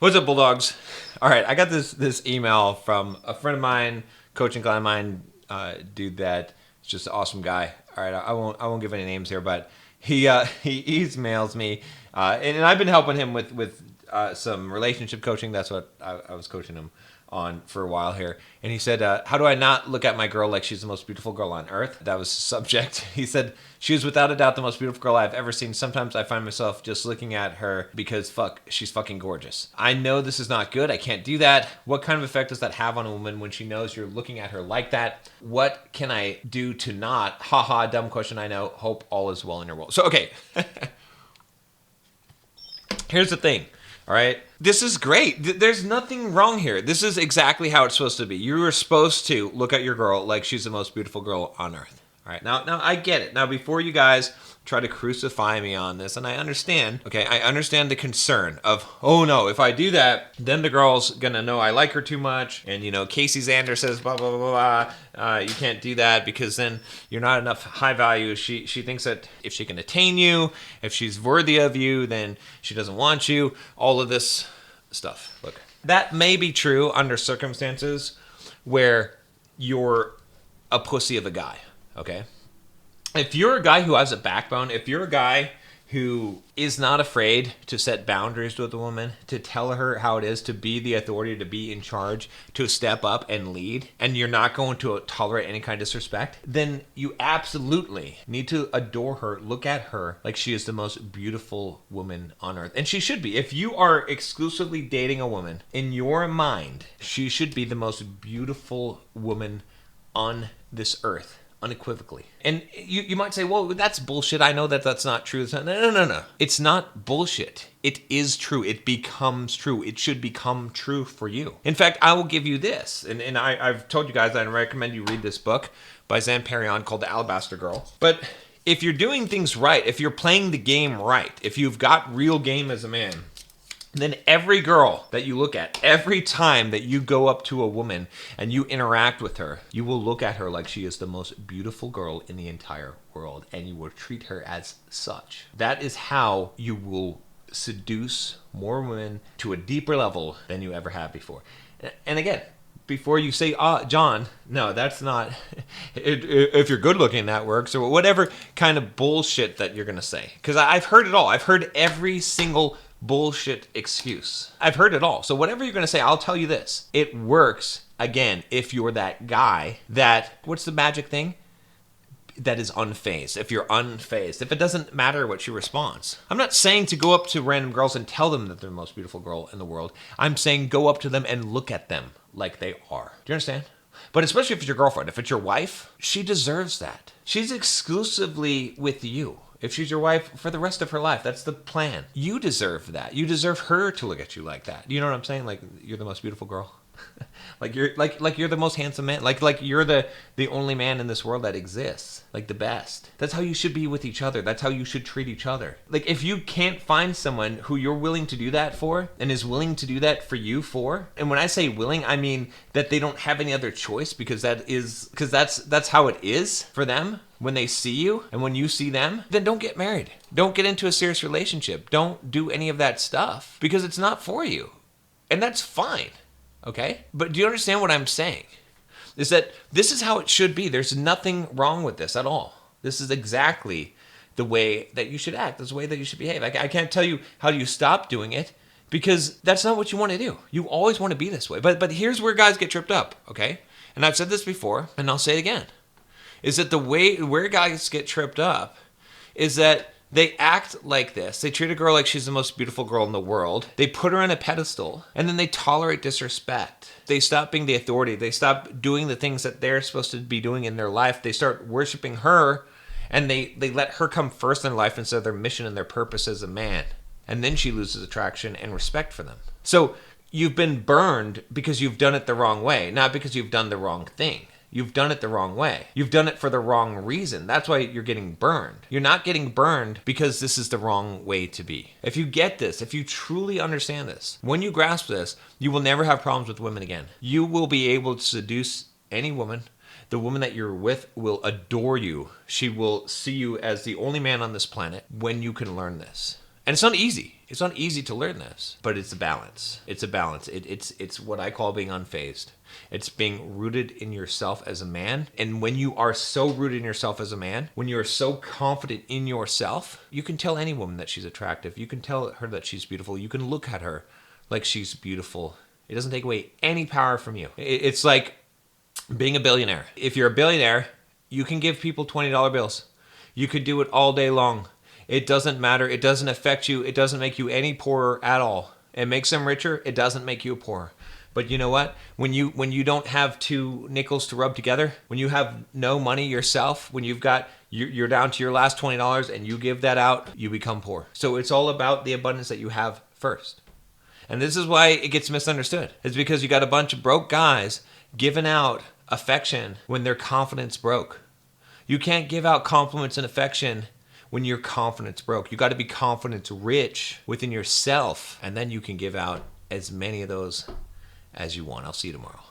What's up, Bulldogs? All right, I got this email from a friend of mine, coaching client of mine, dude that is just an awesome guy. All right, I won't give any names here, but he emails me, and I've been helping him with some relationship coaching. That's what I was coaching him on for a while here. And he said, how do I not look at my girl like she's the most beautiful girl on earth? That was the subject. He said, she is without a doubt the most beautiful girl I've ever seen. Sometimes I find myself just looking at her because she's fucking gorgeous. I know this is not good. I can't do that. What kind of effect does that have on a woman when she knows you're looking at her like that? What can I do to not? Haha, dumb question, I know. Hope all is well in your world. So, okay. Here's the thing. All right. This is great. There's nothing wrong here. This is exactly how it's supposed to be. You are supposed to look at your girl like she's the most beautiful girl on earth. All right. Now I get it. Now, before you guys try to crucify me on this, and I understand, okay, I understand the concern of, oh no, if I do that, then the girl's gonna know I like her too much. And, Casey Zander says, blah, blah, blah, blah. You can't do that because then you're not enough high value. She thinks that if she can attain you, if she's worthy of you, then she doesn't want you. All of this stuff. Look, that may be true under circumstances where you're a pussy of a guy. Okay. If you're a guy who has a backbone, if you're a guy who is not afraid to set boundaries with a woman, to tell her how it is, to be the authority, to be in charge, to step up and lead, and you're not going to tolerate any kind of disrespect, then you absolutely need to adore her, look at her like she is the most beautiful woman on earth. And she should be. If you are exclusively dating a woman, in your mind, she should be the most beautiful woman on this earth. Unequivocally. And you might say, well, that's bullshit. I know that that's not true. No. It's not bullshit. It is true. It becomes true. It should become true for you. In fact, I will give you this. And I've told you guys I recommend you read this book by Zan Perion called The Alabaster Girl. But if you're doing things right, if you're playing the game right, if you've got real game as a man, then every girl that you look at, every time that you go up to a woman and you interact with her, you will look at her like she is the most beautiful girl in the entire world, and you will treat her as such. That is how you will seduce more women to a deeper level than you ever have before. And again, before you say, John, no, that's not, if you're good looking, that works, or whatever kind of bullshit that you're going to say. Because I've heard it all. I've heard every single bullshit excuse. I've heard it all. So whatever you're going to say, I'll tell you this. It works, again, if you're that guy that, what's the magic thing? That is unfazed. If you're unfazed. If it doesn't matter what she responds. I'm not saying to go up to random girls and tell them that they're the most beautiful girl in the world. I'm saying go up to them and look at them like they are. Do you understand? But especially if it's your girlfriend, if it's your wife, she deserves that. She's exclusively with you. If she's your wife for the rest of her life, that's the plan. You deserve that. You deserve her to look at you like that. You know what I'm saying? Like you're the most beautiful girl. like you're the most handsome man. Like you're the only man in this world that exists. Like the best. That's how you should be with each other. That's how you should treat each other. Like if you can't find someone who you're willing to do that for and is willing to do that for you for, and when I say willing, I mean that they don't have any other choice because that's how it is for them. When they see you and when you see them, then don't get married. Don't get into a serious relationship. Don't do any of that stuff because it's not for you. And that's fine. Okay? But do you understand what I'm saying? Is that this is how it should be. There's nothing wrong with this at all. This is exactly the way that you should act. This is the way that you should behave. I can't tell you how you stop doing it because that's not what you want to do. You always want to be this way. But here's where guys get tripped up, okay? And I've said this before, and I'll say it again. Is that the way where guys get tripped up is that they act like this. They treat a girl like she's the most beautiful girl in the world. They put her on a pedestal, and then they tolerate disrespect. They stop being the authority. They stop doing the things that they're supposed to be doing in their life. They start worshiping her, and they let her come first in life instead of their mission and their purpose as a man. And then she loses attraction and respect for them. So you've been burned because you've done it the wrong way, not because you've done the wrong thing. You've done it the wrong way. You've done it for the wrong reason. That's why you're getting burned. You're not getting burned because this is the wrong way to be. If you get this, if you truly understand this, when you grasp this, you will never have problems with women again. You will be able to seduce any woman. The woman that you're with will adore you. She will see you as the only man on this planet when you can learn this. And it's not easy. It's not easy to learn this, but it's a balance. It's a balance. It's what I call being unfazed. It's being rooted in yourself as a man. And when you are so rooted in yourself as a man, when you're so confident in yourself, you can tell any woman that she's attractive. You can tell her that she's beautiful. You can look at her like she's beautiful. It doesn't take away any power from you. It's like being a billionaire. If you're a billionaire, you can give people $20 bills. You could do it all day long. It doesn't matter. It doesn't affect you. It doesn't make you any poorer at all. It makes them richer. It doesn't make you poorer. But you know what? When you don't have two nickels to rub together, when you have no money yourself, when you're down to your last $20 and you give that out, you become poor. So it's all about the abundance that you have first. And this is why it gets misunderstood. It's because you got a bunch of broke guys giving out affection when their confidence broke. You can't give out compliments and affection when your confidence broke. You got to be confidence rich within yourself, and then you can give out as many of those as you want. I'll see you tomorrow.